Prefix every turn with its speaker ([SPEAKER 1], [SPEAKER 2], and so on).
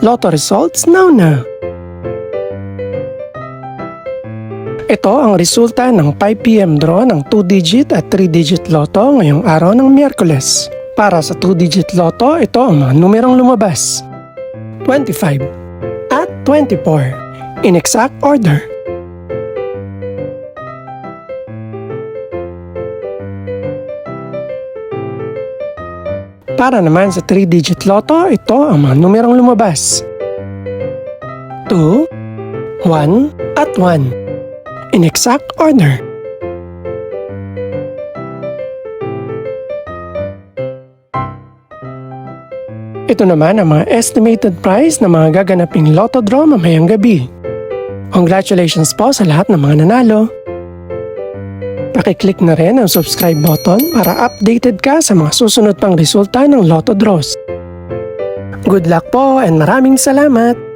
[SPEAKER 1] Lotto results now. Ito ang resulta ng 5 PM draw ng 2-digit at 3-digit lotto ngayong araw ng Miyerkules. Para sa 2-digit lotto, ito ang mga numerong lumabas: 25 at 24 in exact order. Para naman sa 3-digit lotto, ito ang mga numerong lumabas: 2, 1 at 1 in exact order. Ito naman ang mga estimated price ng mga gaganaping lotto draw mamayang gabi. Congratulations po sa lahat ng mga nanalo. Pakiclick na rin ang subscribe button para updated ka sa mga susunod pang resulta ng lotto draws. Good luck po and maraming salamat!